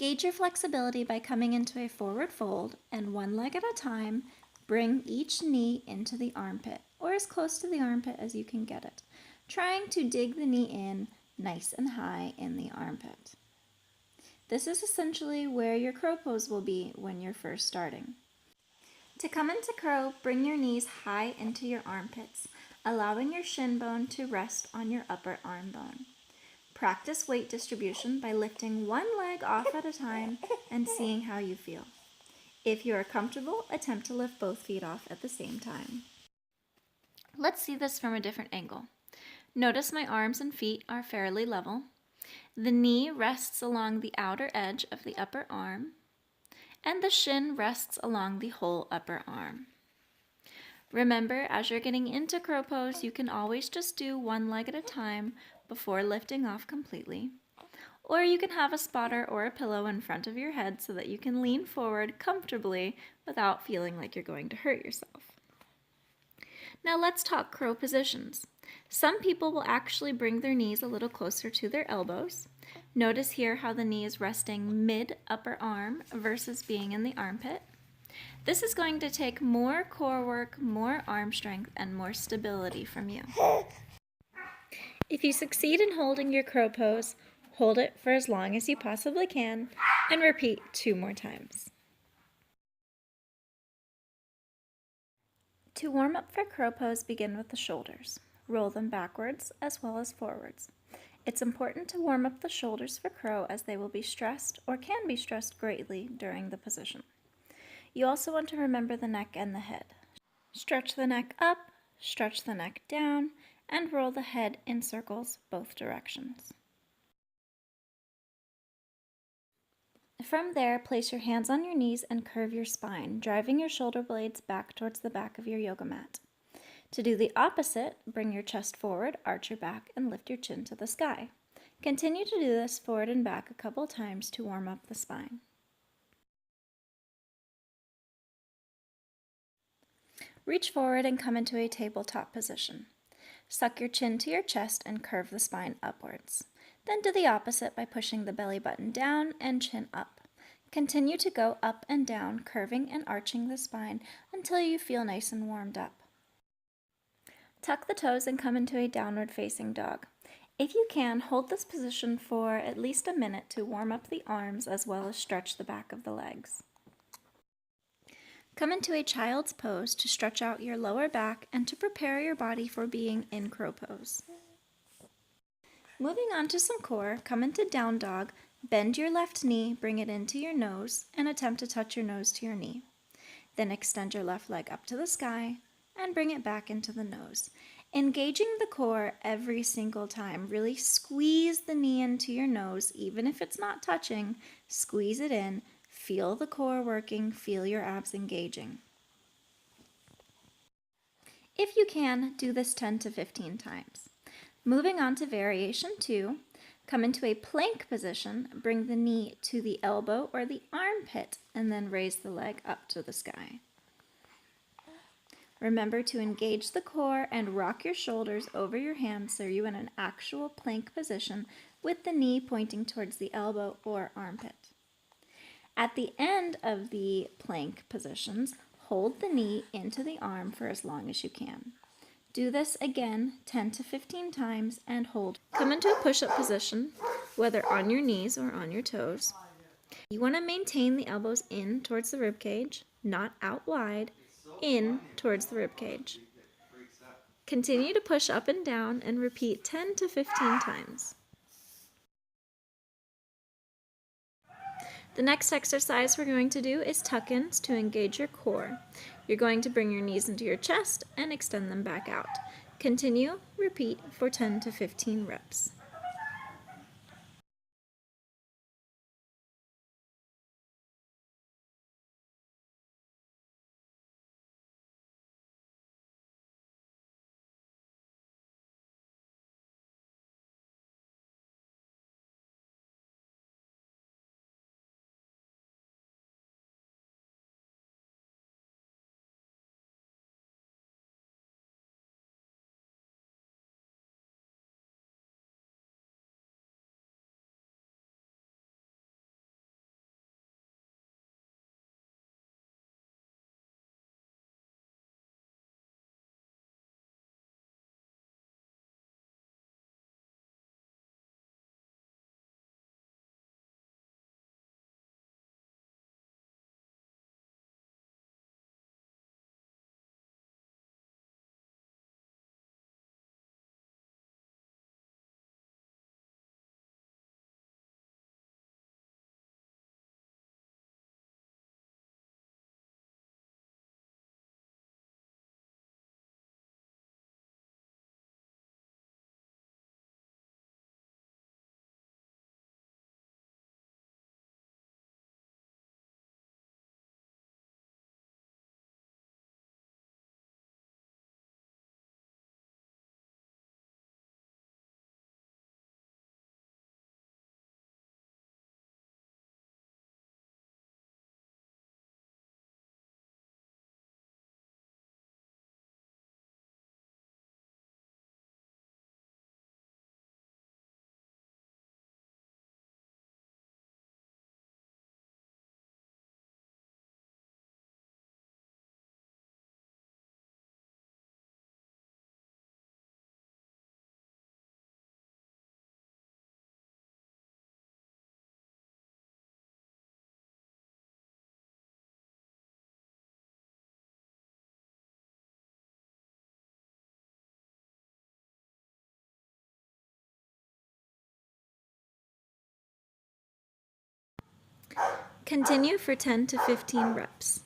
Gauge your flexibility by coming into a forward fold and one leg at a time, bring each knee into the armpit or as close to the armpit as you can get it, trying to dig the knee in nice and high in the armpit. This is essentially where your crow pose will be when you're first starting. To come into crow, bring your knees high into your armpits, allowing your shin bone to rest on your upper arm bone. Practice weight distribution by lifting one leg off at a time and seeing how you feel. If you are comfortable, attempt to lift both feet off at the same time. Let's see this from a different angle. Notice my arms and feet are fairly level. The knee rests along the outer edge of the upper arm, and the shin rests along the whole upper arm. Remember, as you're getting into crow pose, you can always just do one leg at a time before lifting off completely. Or you can have a spotter or a pillow in front of your head so that you can lean forward comfortably without feeling like you're going to hurt yourself. Now let's talk crow positions. Some people will actually bring their knees a little closer to their elbows. Notice here how the knee is resting mid-upper arm versus being in the armpit. This is going to take more core work, more arm strength, and more stability from you. If you succeed in holding your crow pose, hold it for as long as you possibly can and repeat 2 more times. To warm up for crow pose, begin with the shoulders. Roll them backwards as well as forwards. It's important to warm up the shoulders for crow as they will be stressed or can be stressed greatly during the position. You also want to remember the neck and the head. Stretch the neck up, stretch the neck down, and roll the head in circles both directions. From there, place your hands on your knees and curve your spine, driving your shoulder blades back towards the back of your yoga mat. To do the opposite, bring your chest forward, arch your back, and lift your chin to the sky. Continue to do this forward and back a couple times to warm up the spine. Reach forward and come into a tabletop position. Suck your chin to your chest and curve the spine upwards. Then do the opposite by pushing the belly button down and chin up. Continue to go up and down, curving and arching the spine until you feel nice and warmed up. Tuck the toes and come into a downward facing dog. If you can, hold this position for at least a minute to warm up the arms as well as stretch the back of the legs. Come into a child's pose to stretch out your lower back and to prepare your body for being in crow pose. Moving on to some core, come into down dog, bend your left knee, bring it into your nose, and attempt to touch your nose to your knee. Then extend your left leg up to the sky and bring it back into the nose. Engaging the core every single time. Really squeeze the knee into your nose, even if it's not touching. Squeeze it in. Feel the core working. Feel your abs engaging. If you can, do this 10 to 15 times. Moving on to variation 2, come into a plank position, bring the knee to the elbow or the armpit, and then raise the leg up to the sky. Remember to engage the core and rock your shoulders over your hands so you're in an actual plank position with the knee pointing towards the elbow or armpit. At the end of the plank positions, hold the knee into the arm for as long as you can. Do this again 10 to 15 times and hold. Come into a push-up position, whether on your knees or on your toes. You want to maintain the elbows in towards the rib cage, not out wide, in towards the rib cage. Continue to push up and down and repeat 10 to 15 times. The next exercise we're going to do is tuck-ins to engage your core. You're going to bring your knees into your chest and extend them back out. Continue, repeat for 10 to 15 reps. Continue for 10 to 15 reps.